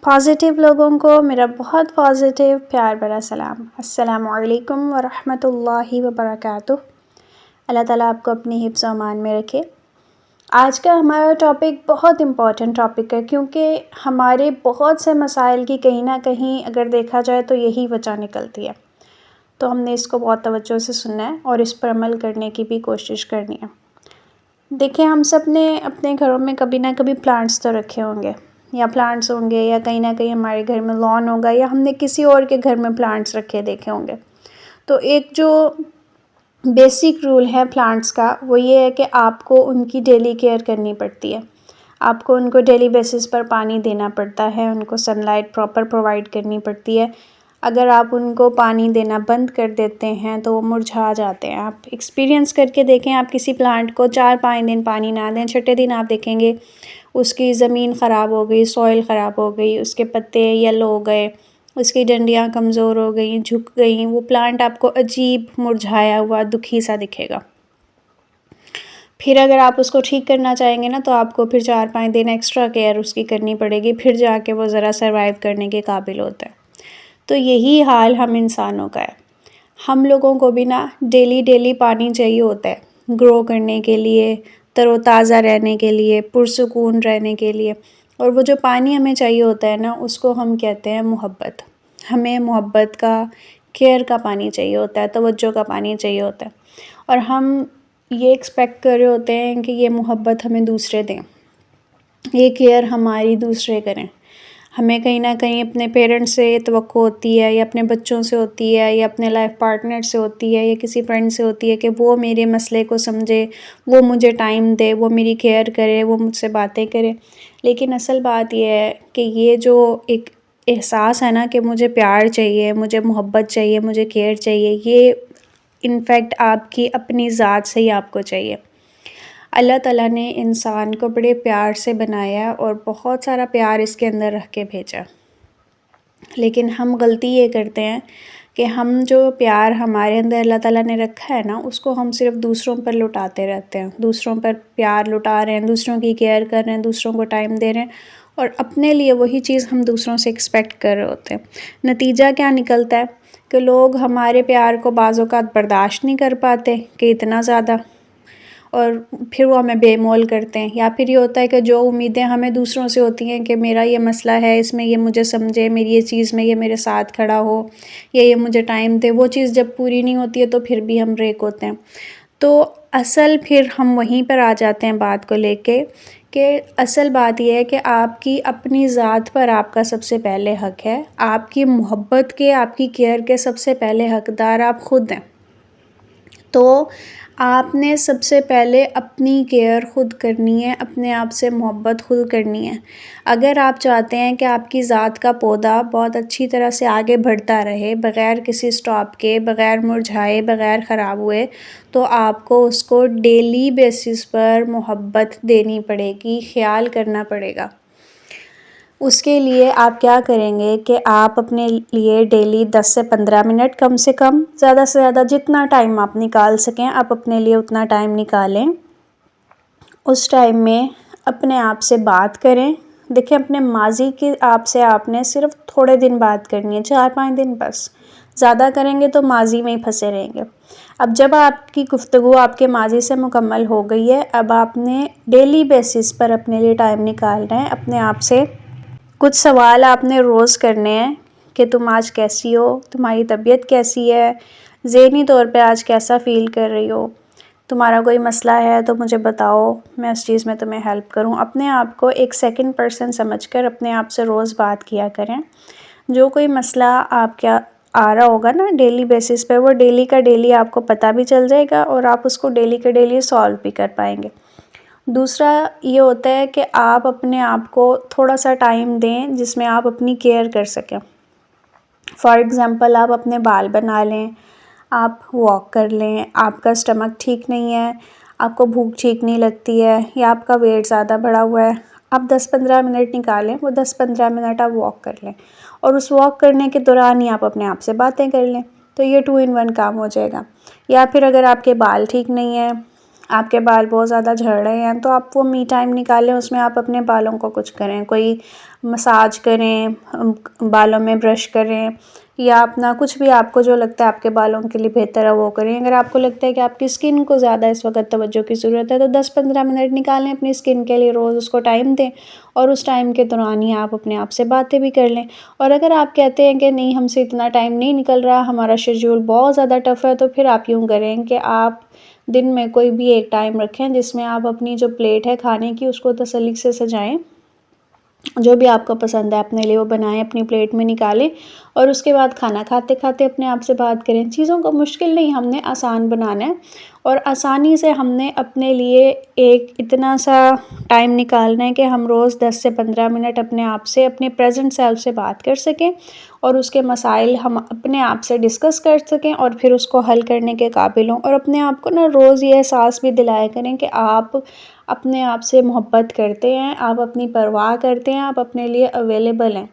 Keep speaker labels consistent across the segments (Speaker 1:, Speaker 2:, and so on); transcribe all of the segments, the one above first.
Speaker 1: Positive لوگوں کو میرا بہت پازیٹیو پیار بھرا سلام۔ السلام علیکم ورحمۃ اللہ وبرکاتہ۔ اللہ تعالیٰ آپ کو اپنی حفظ و امان میں رکھے۔ آج کا ہمارا ٹاپک بہت امپورٹنٹ ٹاپک ہے، کیونکہ ہمارے بہت سے مسائل کی کہیں نہ کہیں اگر دیکھا جائے تو یہی وجہ نکلتی ہے، تو ہم نے اس کو بہت توجہ سے سننا ہے اور اس پر عمل کرنے کی بھی کوشش کرنی ہے۔ دیکھیں، ہم سب نے اپنے گھروں میں کبھی نہ کبھی پلانٹس تو رکھے ہوں گے، یا پلانٹس ہوں گے، یا کہیں نہ کہیں ہمارے گھر میں لان ہوگا، یا ہم نے کسی اور کے گھر میں پلانٹس رکھے دیکھے ہوں گے۔ تو ایک جو بیسک رول ہے پلانٹس کا، وہ یہ ہے کہ آپ کو ان کی ڈیلی کیئر کرنی پڑتی ہے۔ آپ کو ان کو ڈیلی بیسس پر پانی دینا پڑتا ہے، ان کو سن لائٹ پراپر پرووائڈ کرنی پڑتی ہے۔ اگر آپ ان کو پانی دینا بند کر دیتے ہیں تو وہ مرجھا جاتے ہیں۔ آپ ایکسپیرینس کر کے دیکھیں، آپ کسی پلانٹ کو 4-5 دن پانی نہ دیں، چھٹے دن آپ دیکھیں گے اس کی زمین خراب ہو گئی، سوئل خراب ہو گئی، اس کے پتے یلو ہو گئے، اس کی ڈنڈیاں کمزور ہو گئیں، جھک گئیں، وہ پلانٹ آپ کو عجیب مرجھایا ہوا دکھی سا دکھے گا۔ پھر اگر آپ اس کو ٹھیک کرنا چاہیں گے نا، تو آپ کو پھر 4-5 دن ایکسٹرا کیئر اس کی کرنی پڑے گی، پھر جا کے وہ ذرا سروائیو کرنے کے قابل ہوتا ہے۔ تو یہی حال ہم انسانوں کا ہے۔ ہم لوگوں کو بھی نا ڈیلی پانی چاہیے ہوتا ہے، گرو کرنے کے لیے، تر و تازہ رہنے کے لیے، پرسکون رہنے کے لیے۔ اور وہ جو پانی ہمیں چاہیے ہوتا ہے نا، اس کو ہم کہتے ہیں محبت۔ ہمیں محبت کا، کیئر کا پانی چاہیے ہوتا ہے، توجہ کا پانی چاہیے ہوتا ہے، اور ہم یہ ایکسپیکٹ کر رہے ہوتے ہیں کہ یہ محبت ہمیں دوسرے دیں، یہ کیئر ہماری دوسرے کریں۔ ہمیں کہیں نہ کہیں اپنے پیرنٹس سے یہ توقع ہوتی ہے، یا اپنے بچوں سے ہوتی ہے، یا اپنے لائف پارٹنر سے ہوتی ہے، یا کسی فرینڈ سے ہوتی ہے کہ وہ میرے مسئلے کو سمجھے، وہ مجھے ٹائم دے، وہ میری کیئر کرے، وہ مجھ سے باتیں کرے۔ لیکن اصل بات یہ ہے کہ یہ جو ایک احساس ہے نا کہ مجھے پیار چاہیے، مجھے محبت چاہیے، مجھے کیئر چاہیے، یہ انفیکٹ آپ کی اپنی ذات سے ہی آپ کو چاہیے۔ اللہ تعالیٰ نے انسان کو بڑے پیار سے بنایا اور بہت سارا پیار اس کے اندر رکھ کے بھیجا، لیکن ہم غلطی یہ کرتے ہیں کہ ہم جو پیار ہمارے اندر اللہ تعالیٰ نے رکھا ہے نا، اس کو ہم صرف دوسروں پر لٹاتے رہتے ہیں، دوسروں پر پیار لٹا رہے ہیں، دوسروں کی کیئر کر رہے ہیں، دوسروں کو ٹائم دے رہے ہیں، اور اپنے لیے وہی چیز ہم دوسروں سے ایکسپیکٹ کر رہے ہوتے ہیں۔ نتیجہ کیا نکلتا ہے کہ لوگ ہمارے پیار کو بعض اوقات برداشت نہیں کر پاتے کہ اتنا زیادہ، اور پھر وہ ہمیں بے مول کرتے ہیں۔ یا پھر یہ ہوتا ہے کہ جو امیدیں ہمیں دوسروں سے ہوتی ہیں کہ میرا یہ مسئلہ ہے، اس میں یہ مجھے سمجھے، میری یہ چیز میں یہ میرے ساتھ کھڑا ہو، یا یہ مجھے ٹائم دے، وہ چیز جب پوری نہیں ہوتی ہے تو پھر بھی ہم بریک ہوتے ہیں۔ تو اصل پھر ہم وہیں پر آ جاتے ہیں بات کو لے کے، کہ اصل بات یہ ہے کہ آپ کی اپنی ذات پر آپ کا سب سے پہلے حق ہے۔ آپ کی محبت کے، آپ کی کیئر کے سب سے پہلے حقدار آپ خود ہیں۔ تو آپ نے سب سے پہلے اپنی کیئر خود کرنی ہے، اپنے آپ سے محبت خود کرنی ہے۔ اگر آپ چاہتے ہیں کہ آپ کی ذات کا پودا بہت اچھی طرح سے آگے بڑھتا رہے، بغیر کسی سٹاپ کے، بغیر مرجھائے، بغیر خراب ہوئے، تو آپ کو اس کو ڈیلی بیسس پر محبت دینی پڑے گی، خیال کرنا پڑے گا۔ اس کے لیے آپ کیا کریں گے کہ آپ اپنے لیے ڈیلی 10 سے 15 منٹ، کم سے کم، زیادہ سے زیادہ جتنا ٹائم آپ نکال سکیں، آپ اپنے لیے اتنا ٹائم نکالیں۔ اس ٹائم میں اپنے آپ سے بات کریں۔ دیکھیں، اپنے ماضی کی آپ نے صرف تھوڑے دن بات کرنی ہے، 4-5 دن بس۔ زیادہ کریں گے تو ماضی میں ہی پھنسے رہیں گے۔ اب جب آپ کی گفتگو آپ کے ماضی سے مکمل ہو گئی ہے، اب آپ نے ڈیلی بیسس پر اپنے لیے ٹائم نکالنا ہے۔ اپنے آپ سے کچھ سوال آپ نے روز کرنے ہیں کہ تم آج کیسی ہو، تمہاری طبیعت کیسی ہے، ذہنی طور پہ آج کیسا فیل کر رہی ہو، تمہارا کوئی مسئلہ ہے تو مجھے بتاؤ، میں اس چیز میں تمہیں ہیلپ کروں۔ اپنے آپ کو ایک سیکنڈ پرسن سمجھ کر اپنے آپ سے روز بات کیا کریں۔ جو کوئی مسئلہ آپ کیا آ رہا ہوگا نا ڈیلی بیسس پہ، وہ ڈیلی کا ڈیلی آپ کو پتہ بھی چل جائے گا، اور آپ اس کو ڈیلی کا ڈیلی سالو بھی کر پائیں گے۔ دوسرا یہ ہوتا ہے کہ آپ اپنے آپ کو تھوڑا سا ٹائم دیں جس میں آپ اپنی کیئر کر سکیں۔ فار ایگزامپل، آپ اپنے بال بنا لیں، آپ واک کر لیں، آپ کا اسٹمک ٹھیک نہیں ہے، آپ کو بھوک ٹھیک نہیں لگتی ہے، یا آپ کا ویٹ زیادہ بڑھا ہوا ہے، آپ 10-15 منٹ نکالیں، وہ 10-15 منٹ آپ واک کر لیں، اور اس واک کرنے کے دوران ہی آپ اپنے آپ سے باتیں کر لیں، تو یہ 2 in 1 کام ہو جائے گا۔ یا پھر اگر آپ کے بال ٹھیک نہیں ہیں، آپ کے بال بہت زیادہ جھڑ رہے ہیں تو آپ وہ می ٹائم نکالیں، اس میں آپ اپنے بالوں کو کچھ کریں، کوئی مساج کریں، بالوں میں برش کریں، یا اپنا کچھ بھی آپ کو جو لگتا ہے آپ کے بالوں کے لیے بہتر ہے وہ کریں۔ اگر آپ کو لگتا ہے کہ آپ کی اسکن کو زیادہ اس وقت توجہ کی ضرورت ہے تو 10-15 منٹ نکالیں اپنی اسکن کے لیے، روز اس کو ٹائم دیں، اور اس ٹائم کے دوران ہی آپ اپنے آپ سے باتیں بھی کر لیں۔ اور اگر آپ کہتے ہیں کہ نہیں ہم سے اتنا ٹائم نہیں نکل رہا، ہمارا شیڈیول بہت زیادہ ٹف ہے، تو پھر آپ یوں کریں کہ آپ دن میں کوئی بھی ایک ٹائم رکھیں جس میں آپ اپنی جو پلیٹ ہے کھانے کی اس کو تسلی سے سجائیں، جو بھی آپ کو پسند ہے اپنے لیے وہ بنائیں، اپنی پلیٹ میں نکالیں، اور اس کے بعد کھانا کھاتے کھاتے اپنے آپ سے بات کریں۔ چیزوں کو مشکل نہیں، ہم نے آسان بنانا ہے، اور آسانی سے ہم نے اپنے لیے ایک اتنا سا ٹائم نکالنا ہے کہ ہم روز 10 سے 15 منٹ اپنے آپ سے، اپنے پریزنٹ سیلف سے بات کر سکیں، اور اس کے مسائل ہم اپنے آپ سے ڈسکس کر سکیں اور پھر اس کو حل کرنے کے قابل ہوں۔ اور اپنے آپ کو روز یہ احساس بھی دلایا کریں کہ آپ اپنے آپ سے محبت کرتے ہیں، آپ اپنی پرواہ کرتے ہیں، آپ اپنے لیے اویلیبل ہیں۔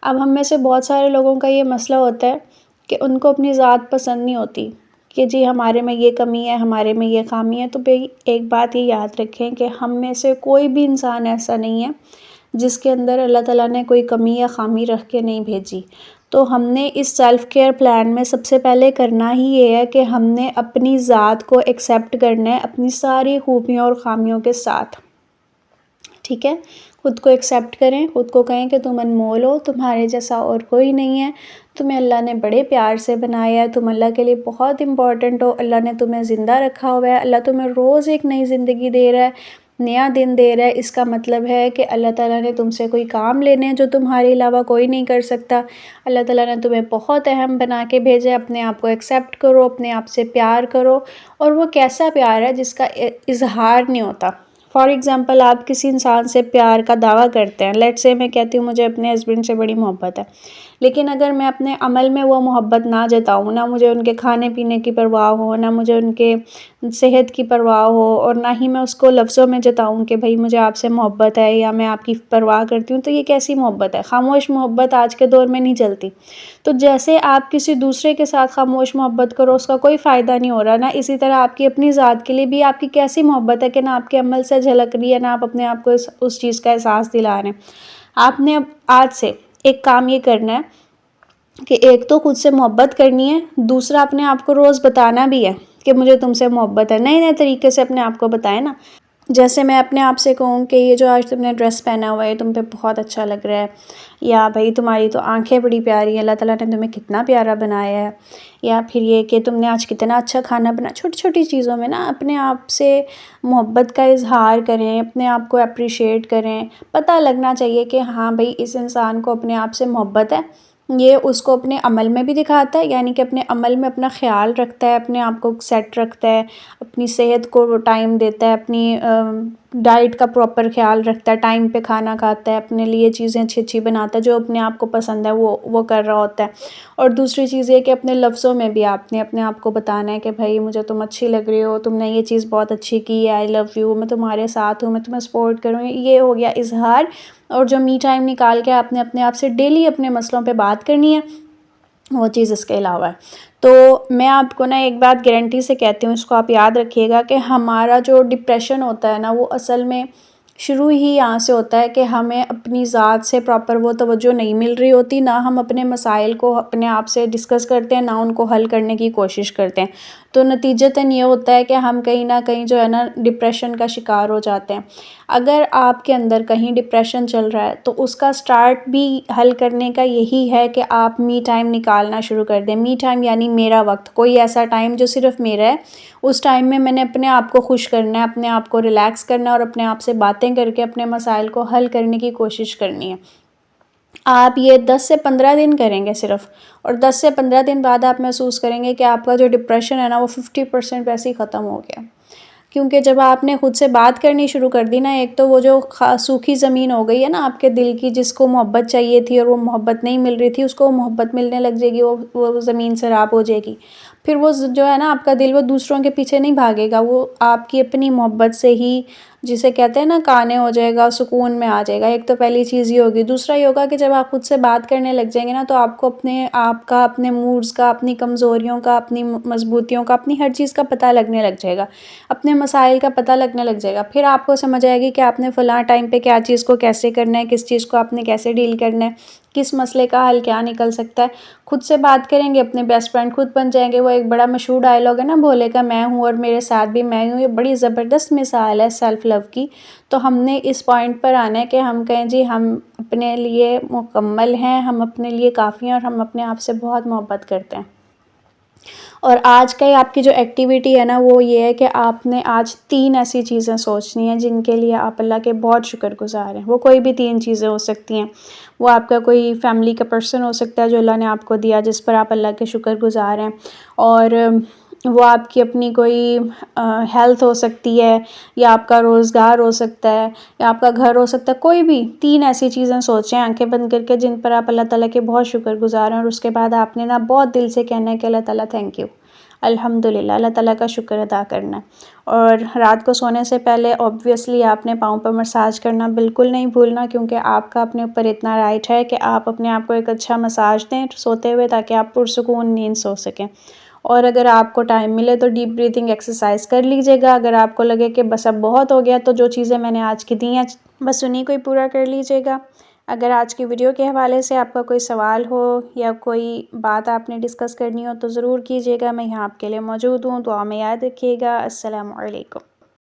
Speaker 1: اب ہم میں سے بہت سارے لوگوں کا یہ مسئلہ ہوتا ہے کہ ان کو اپنی ذات پسند نہیں ہوتی، کہ جی ہمارے میں یہ کمی ہے، ہمارے میں یہ خامی ہے۔ تو بھئی ایک بات یہ یاد رکھیں کہ ہم میں سے کوئی بھی انسان ایسا نہیں ہے جس کے اندر اللہ تعالیٰ نے کوئی کمی یا خامی رکھ کے نہیں بھیجی۔ تو ہم نے اس سیلف کیئر پلان میں سب سے پہلے کرنا ہی یہ ہے کہ ہم نے اپنی ذات کو ایکسیپٹ کرنا ہے اپنی ساری خوبیوں اور خامیوں کے ساتھ، ٹھیک ہے؟ خود کو ایکسیپٹ کریں، خود کو کہیں کہ تم انمول ہو، تمہارے جیسا اور کوئی نہیں ہے، تمہیں اللہ نے بڑے پیار سے بنایا ہے، تم اللہ کے لیے بہت امپورٹنٹ ہو، اللہ نے تمہیں زندہ رکھا ہوا ہے، اللہ تمہیں روز ایک نئی زندگی دے رہا ہے، نیا دن دے رہا ہے۔ اس کا مطلب ہے کہ اللہ تعالیٰ نے تم سے کوئی کام لینے ہیں جو تمہارے علاوہ کوئی نہیں کر سکتا۔ اللہ تعالیٰ نے تمہیں بہت اہم بنا کے بھیجا ہے، اپنے آپ کو ایکسیپٹ کرو، اپنے آپ سے پیار کرو، اور وہ کیسا پیار ہے جس کا اظہار نہیں ہوتا۔ فار ایگزامپل آپ کسی انسان سے پیار کا دعویٰ کرتے ہیں، لیٹس سے میں کہتی ہوں مجھے اپنے ہسبینڈ سے بڑی محبت ہے، لیکن اگر میں اپنے عمل میں وہ محبت نہ جتاؤں، نہ مجھے ان کے کھانے پینے کی پرواہ ہو، نہ مجھے ان کے صحت کی پرواہ ہو، اور نہ ہی میں اس کو لفظوں میں جتاؤں کہ بھئی مجھے آپ سے محبت ہے یا میں آپ کی پرواہ کرتی ہوں، تو یہ کیسی محبت ہے؟ خاموش محبت آج کے دور میں نہیں چلتی۔ تو جیسے آپ کسی دوسرے کے ساتھ خاموش محبت کرو اس کا کوئی فائدہ نہیں ہو رہا، نہ اسی طرح آپ کی اپنی ذات کے لیے بھی آپ کی کیسی محبت ہے کہ نہ آپ کے عمل سے جھلک رہی ہے، نہ آپ اپنے آپ کو اس چیز کا احساس دلا رہے ہیں۔ آپ نے اب آج سے ایک کام یہ کرنا ہے کہ ایک تو خود سے محبت کرنی ہے، دوسرا اپنے آپ کو روز بتانا بھی ہے کہ مجھے تم سے محبت ہے۔ نئے نئے طریقے سے اپنے آپ کو بتائیں نا، جیسے میں اپنے آپ سے کہوں کہ یہ جو آج تم نے ڈریس پہنا ہوا ہے تم پہ بہت اچھا لگ رہا ہے، یا بھئی تمہاری تو آنکھیں بڑی پیاری ہیں، اللہ تعالیٰ نے تمہیں کتنا پیارا بنایا ہے، یا پھر یہ کہ تم نے آج کتنا اچھا کھانا بنا۔ چھوٹی چھوٹی چیزوں میں نا اپنے آپ سے محبت کا اظہار کریں، اپنے آپ کو اپریشیٹ کریں، پتہ لگنا چاہیے کہ ہاں بھئی اس انسان کو اپنے آپ سے محبت ہے، یہ اس کو اپنے عمل میں بھی دکھاتا ہے، یعنی کہ اپنے عمل میں اپنا خیال رکھتا ہے، اپنے آپ کو سیٹ رکھتا ہے، اپنی صحت کو ٹائم دیتا ہے، اپنی ڈائٹ کا پراپر خیال رکھتا ہے، ٹائم پہ کھانا کھاتا ہے، اپنے لیے چیزیں اچھی اچھی بناتا ہے، جو اپنے آپ کو پسند ہے وہ کر رہا ہوتا ہے۔ اور دوسری چیز یہ کہ اپنے لفظوں میں بھی آپ نے اپنے آپ کو بتانا ہے کہ بھائی مجھے تم اچھی لگ رہی ہو، تم نے یہ چیز بہت اچھی کی ہے، آئی لو یو، میں تمہارے ساتھ ہوں، میں تمہیں سپورٹ کروں۔ یہ ہو گیا اظہار۔ اور جو می ٹائم نکال کے آپ نے اپنے آپ سے ڈیلی اپنے مسئلوں پہ بات کرنی ہے، وہ چیز اس کے علاوہ ہے۔ تو میں آپ کو ایک بات گارنٹی سے کہتی ہوں، اس کو آپ یاد رکھیے گا کہ ہمارا جو ڈپریشن ہوتا ہے نا، وہ اصل میں شروع ہی یہاں سے ہوتا ہے کہ ہمیں اپنی ذات سے پراپر وہ توجہ نہیں مل رہی ہوتی، نہ ہم اپنے مسائل کو اپنے آپ سے ڈسکس کرتے ہیں، نہ ان کو حل کرنے کی کوشش کرتے ہیں۔ تو نتیجتاً یہ ہوتا ہے کہ ہم کہیں نہ کہیں جو ہے نا ڈپریشن کا شکار ہو جاتے ہیں۔ اگر آپ کے اندر کہیں ڈپریشن چل رہا ہے تو اس کا سٹارٹ بھی حل کرنے کا یہی ہے کہ آپ می ٹائم نکالنا شروع کر دیں۔ می ٹائم یعنی میرا وقت، کوئی ایسا ٹائم جو صرف میرا ہے، اس ٹائم میں نے اپنے آپ کو خوش کرنا ہے، اپنے آپ کو ریلیکس کرنا ہے، اور اپنے آپ سے باتیں کر کے اپنے مسائل کو حل کرنے کی کوشش کرنی ہے۔ آپ یہ 10 سے 15 دن کریں گے صرف، اور 10 سے 15 دن بعد آپ محسوس کریں گے کہ آپ کا جو ڈپریشن ہے نا وہ 50% ویسے ہی ختم ہو گیا۔ کیونکہ جب آپ نے خود سے بات کرنی شروع کر دی نا، ایک تو وہ جو سوکھی زمین ہو گئی ہے نا آپ کے دل کی، جس کو محبت چاہیے تھی اور وہ محبت نہیں مل رہی تھی، اس کو محبت ملنے لگ جائے گی، وہ زمین سیراب ہو جائے گی۔ پھر وہ جو ہے نا آپ کا دل، وہ دوسروں کے پیچھے نہیں بھاگے گا، وہ آپ کی اپنی محبت سے ہی جسے کہتے ہیں نا کانے ہو جائے گا، سکون میں آ جائے گا۔ ایک تو پہلی چیز یہ ہوگی۔ دوسرا یہ ہوگا کہ جب آپ خود سے بات کرنے لگ جائیں گے نا، تو آپ کو اپنے آپ کا، اپنے موڈز کا، اپنی کمزوریوں کا، اپنی مضبوطیوں کا، اپنی ہر چیز کا پتہ لگنے لگ جائے گا، اپنے مسائل کا پتہ لگنے لگ جائے گا۔ پھر آپ کو سمجھ آئے گی کہ آپ نے فلاں ٹائم پہ کیا چیز کو کیسے کرنا ہے، کس چیز کو آپ نے کیسے ڈیل کرنا ہے، کس مسئلے کا حل کیا نکل سکتا ہے۔ خود سے بات کریں گے، اپنے بیسٹ فرینڈ خود بن جائیں گے۔ وہ ایک بڑا مشہور ڈائلاگ ہے نا بھولے کا، میں ہوں اور میرے ساتھ بھی میں ہوں، یہ بڑی زبردست مثال ہے سیلف لو کی۔ تو ہم نے اس پوائنٹ پر آنا ہے کہ ہم کہیں جی ہم اپنے لیے مکمل ہیں، ہم اپنے لیے کافی ہیں، اور ہم اپنے آپ سے بہت محبت کرتے ہیں۔ اور آج کا آپ کی جو ایکٹیویٹی ہے نا، وہ یہ ہے کہ آپ نے آج 3 ایسی چیزیں سوچنی ہیں جن کے لیے آپ اللہ کے بہت شکر گزار ہیں۔ وہ کوئی بھی 3 چیزیں ہو سکتی ہیں۔ وہ آپ کا کوئی فیملی کا پرسن ہو سکتا ہے جو اللہ نے آپ کو دیا، جس پر آپ اللہ کے شکر گزار ہیں، اور وہ آپ کی اپنی کوئی ہیلتھ ہو سکتی ہے، یا آپ کا روزگار ہو سکتا ہے، یا آپ کا گھر ہو سکتا ہے۔ کوئی بھی 3 ایسی چیزیں سوچیں آنکھیں بند کر کے جن پر آپ اللہ تعالیٰ کے بہت شکر گزار ہیں، اور اس کے بعد آپ نے نا بہت دل سے کہنا ہے کہ اللہ تعالیٰ تھینک یو، الحمدللہ، اللہ تعالیٰ کا شکر ادا کرنا ہے۔ اور رات کو سونے سے پہلے اوبویسلی آپ نے پاؤں پر مساج کرنا بالکل نہیں بھولنا، کیونکہ آپ کا اپنے اوپر اتنا رائٹ ہے کہ آپ اپنے آپ کو ایک اچھا مساج دیں سوتے ہوئے، تاکہ آپ پرسکون نیند سو سکیں۔ اور اگر آپ کو ٹائم ملے تو ڈیپ بریتھنگ ایکسرسائز کر لیجیے گا۔ اگر آپ کو لگے کہ بس اب بہت ہو گیا، تو جو چیزیں میں نے آج کی دی ہیں بس انہیں کو ہی پورا کر لیجیے گا۔ اگر آج کی ویڈیو کے حوالے سے آپ کا کوئی سوال ہو یا کوئی بات آپ نے ڈسکس کرنی ہو تو ضرور کیجیے گا، میں یہاں آپ کے لیے موجود ہوں۔ دعا میں یاد رکھیے گا۔ السلام علیکم۔